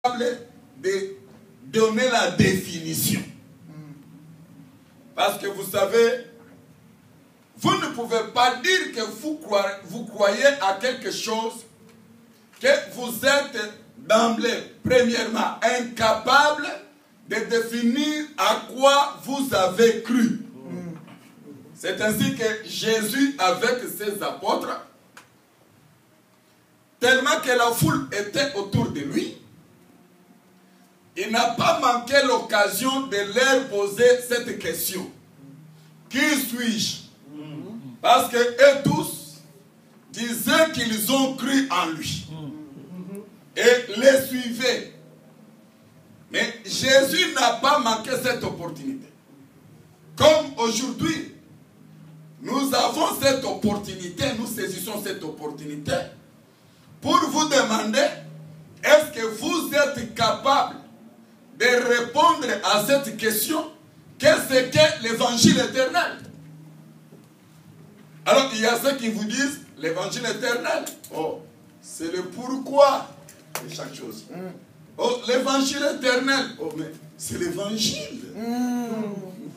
de donner la définition. Parce que vous savez, vous ne pouvez pas dire que vous croyez à quelque chose que vous êtes d'emblée, premièrement, incapable de définir à quoi vous avez cru. C'est ainsi que Jésus, avec ses apôtres, tellement que la foule était autour de lui, il n'a pas manqué l'occasion de leur poser cette question. Qui suis-je? Parce que eux tous disaient qu'ils ont cru en lui et les suivaient. Mais Jésus n'a pas manqué cette opportunité. Comme aujourd'hui, nous avons cette opportunité, nous saisissons cette opportunité pour vous demander, est-ce que vous êtes capable de répondre à cette question? Qu'est-ce que l'évangile éternel? Alors il y a ceux qui vous disent, l'évangile éternel, oh, c'est le pourquoi de chaque chose. Oh, l'évangile éternel, oh, mais c'est l'évangile.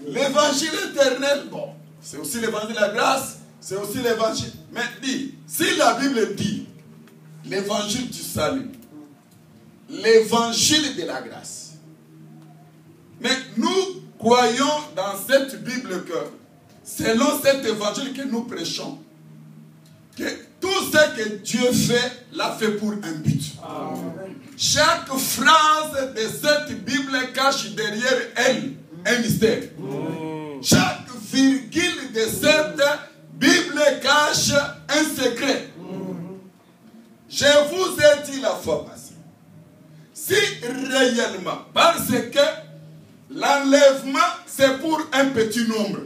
L'évangile éternel, bon, c'est aussi l'évangile de la grâce, c'est aussi l'évangile. Mais dis, si la Bible dit l'évangile du salut, l'évangile de la grâce, mais nous croyons dans cette Bible que, selon cet évangile que nous prêchons, que tout ce que Dieu fait, l'a fait pour un but. Amen. Chaque phrase de cette Bible cache derrière elle un mystère. Chaque virgule de cette Bible cache un secret. Je vous ai dit la fois passée, si réellement, parce que l'enlèvement c'est pour un petit nombre,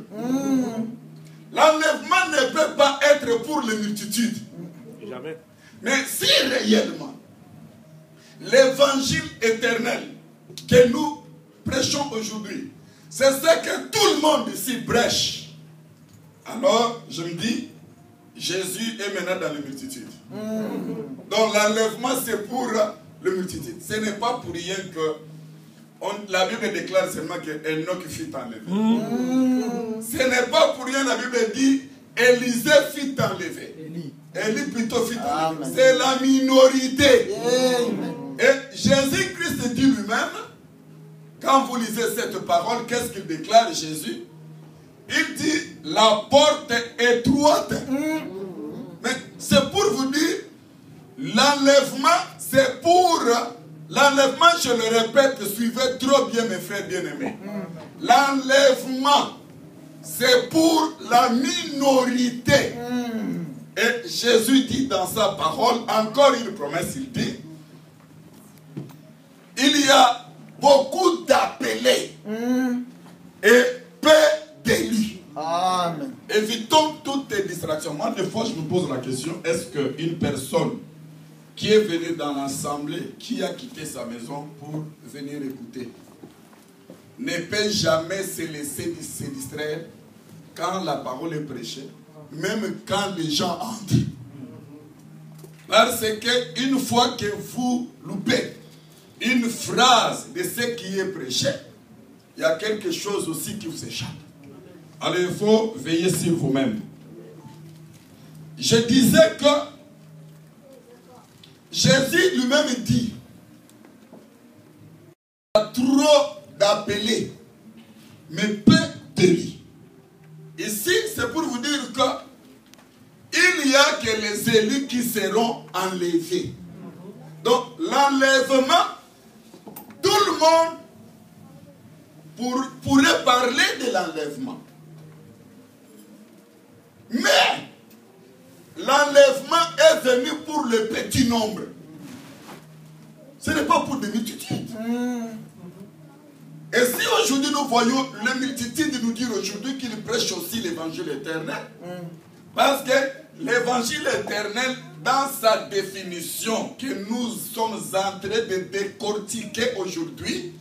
l'enlèvement ne peut pas être pour les multitudes. Jamais. Mais si réellement l'évangile éternel que nous prêchons aujourd'hui, c'est ce que tout le monde ici prêche, alors je me dis, Jésus est maintenant dans les multitudes. Donc l'enlèvement c'est pour les multitudes. Ce n'est pas pour rien que la Bible déclare seulement que Enoch fut enlevé. Ce n'est pas pour rien la Bible dit Élisée fut enlevé. Élie plutôt fut enlevé. C'est la minorité. Et Jésus-Christ dit lui-même, quand vous lisez cette parole, qu'est-ce qu'il déclare Jésus? Il dit la porte étroite. Mais c'est pour vous dire, l'enlèvement, c'est pour... L'enlèvement, je le répète, suivez trop bien mes frères bien-aimés. L'enlèvement, c'est pour la minorité. Et Jésus dit dans sa parole, encore une promesse, il dit, il y a beaucoup d'appelés et peu d'élus. Amen. Évitons toutes les distractions. Moi, des fois, je me pose la question, est-ce qu'une personne qui est venue dans l'assemblée, qui a quitté sa maison pour venir écouter, ne peut jamais se laisser se distraire quand la parole est prêchée, même quand les gens entrent. Parce qu'une fois que vous loupez une phrase de ce qui est prêché, il y a quelque chose aussi qui vous échappe. Alors il faut veiller sur vous-même. Je disais que Jésus lui-même dit, il y a trop d'appelés, mais peu d'élus. Ici, c'est pour vous dire que il n'y a que les élus qui seront enlevés. Donc, l'enlèvement, tout le monde pourrait parler de l'enlèvement. Mais, l'enlèvement est venu pour le petit nombre. Ce n'est pas pour des multitudes. Et si aujourd'hui nous voyons les multitudes nous dire aujourd'hui qu'ils prêchent aussi l'évangile éternel, parce que l'évangile éternel, dans sa définition que nous sommes en train de décortiquer aujourd'hui,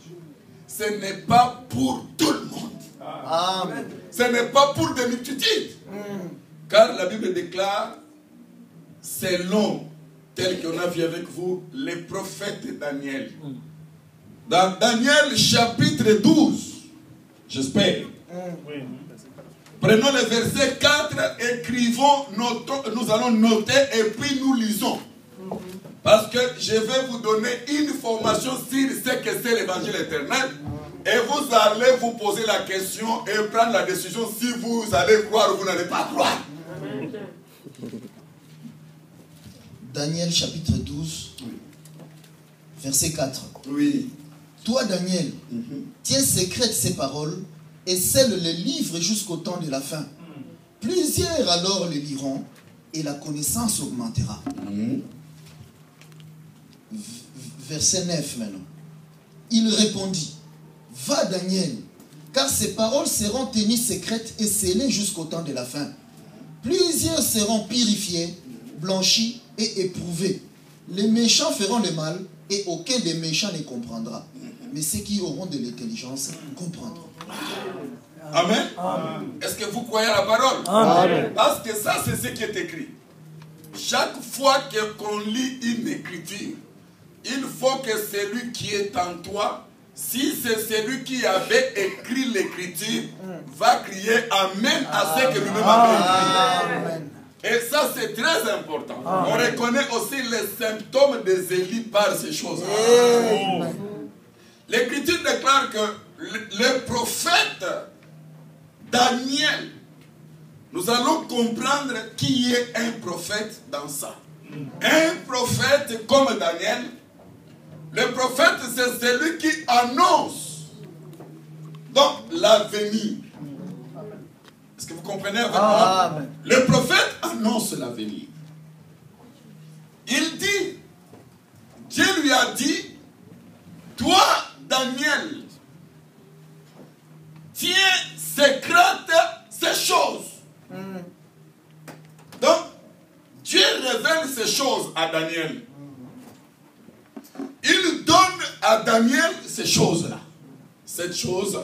ce n'est pas pour tout le monde. Amen. Ce n'est pas pour des multitudes. Car la Bible déclare, selon tel qu'on a vu avec vous, le prophète Daniel. Dans Daniel chapitre 12, j'espère. Prenons le verset 4, écrivons, nous allons noter et puis nous lisons. Parce que je vais vous donner une formation sur ce que c'est l'évangile éternel. Et vous allez vous poser la question et prendre la décision si vous allez croire ou vous n'allez pas croire. Daniel chapitre 12, verset 4. Oui. Toi, Daniel, tiens secrète ces paroles et scelle les livres jusqu'au temps de la fin. Plusieurs alors les liront et la connaissance augmentera. Verset 9 maintenant. Il répondit, va Daniel, car ces paroles seront tenues secrètes et scellées jusqu'au temps de la fin. Plusieurs seront purifiés, blanchis et éprouvés. Les méchants feront le mal et aucun des méchants ne comprendra. Mais ceux qui auront de l'intelligence comprendront. Amen. Est-ce que vous croyez à la parole? Amen. Parce que ça, c'est ce qui est écrit. Chaque fois qu'on lit une écriture, il faut que celui qui est en toi, si c'est celui qui avait écrit l'écriture, va crier Amen à ce que lui-même avait écrit. Et ça, c'est très important. On reconnaît aussi les symptômes des Élie par ces choses. L'écriture déclare que le prophète Daniel, nous allons comprendre qui est un prophète dans ça. Un prophète comme Daniel, le prophète c'est celui qui annonce donc l'avenir. Est-ce que vous comprenez avec moi? Le prophète annonce l'avenir. Il dit, Dieu lui a dit, toi Daniel, tiens secrète ces choses. Donc, Dieu révèle ces choses à Daniel. Il donne à Daniel ces choses-là. Cette chose.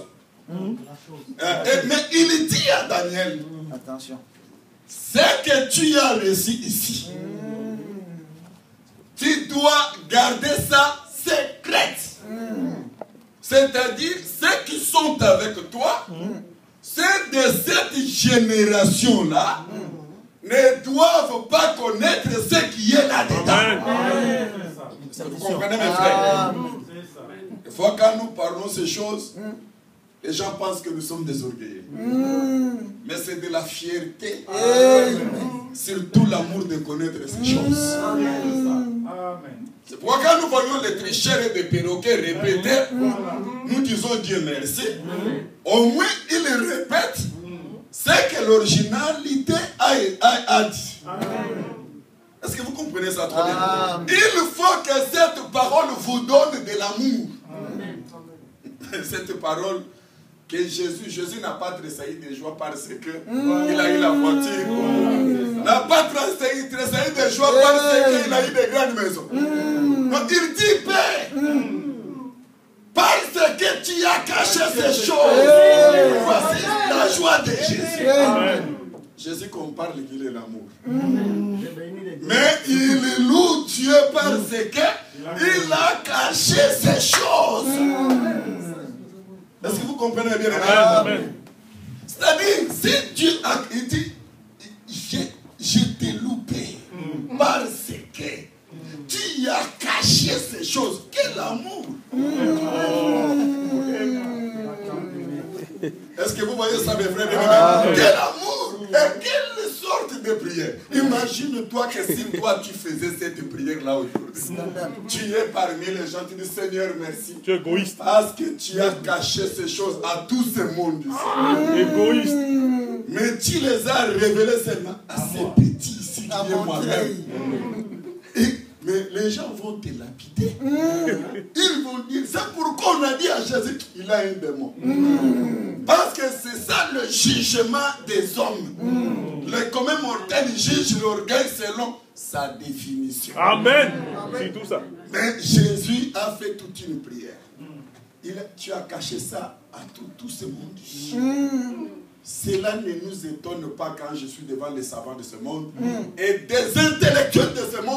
Mais il dit à Daniel, attention, ce que tu as reçu ici, tu dois garder ça secrète. C'est-à-dire, ceux qui sont avec toi, ceux de cette génération-là, ne doivent pas connaître ce qui est là-dedans. Vous comprenez, mes frères? Des fois, quand nous parlons ces choses, les gens pensent que nous sommes des orgueilleux. Mais c'est de la fierté. Surtout l'amour de connaître ces choses. C'est pourquoi quand nous voyons les tricheurs et les perroquets répéter, nous disons Dieu merci. Au moins, ils répètent ce que l'originalité a dit. Est-ce que vous comprenez ça trop bien? Il faut que cette parole vous donne de l'amour. Cette parole que Jésus n'a pas tressailli de joie parce qu'il a eu la voiture. N'a pas tressailli de joie parce qu'il a eu des grandes maisons. Donc il dit, Père, parce que tu as caché ces choses, voici la joie de Jésus. Jésus qu'on parle qu'il est l'amour. Mais il loue Dieu parce qu'il a caché ces choses. Est-ce que vous comprenez bien? C'est-à-dire, si Dieu a dit, je t'ai loupé parce que tu as caché ces choses. Quel amour! Est-ce que vous voyez ça, mes frères? Quel amour! Et quelle sorte de prière! Imagine-toi que si toi tu faisais cette prière-là aujourd'hui, tu es parmi les gens, tu dis Seigneur merci. Tu es égoïste. Parce que tu as caché ces choses à tout ce monde ici. Égoïste. Mais tu les as révélées seulement à ces petits ici qui est moi-même. Mais les gens vont te lapider. Ils vont dire, c'est pourquoi on a dit à Jésus qu'il a un démon. Parce que c'est ça le jugement des hommes. Le commun mortel juge l'orgueil selon sa définition. Amen. C'est tout ça. Mais Jésus a fait toute une prière. Tu as caché ça à tout ce monde. Cela ne nous étonne pas quand je suis devant les savants de ce monde et des intellectuels de ce monde.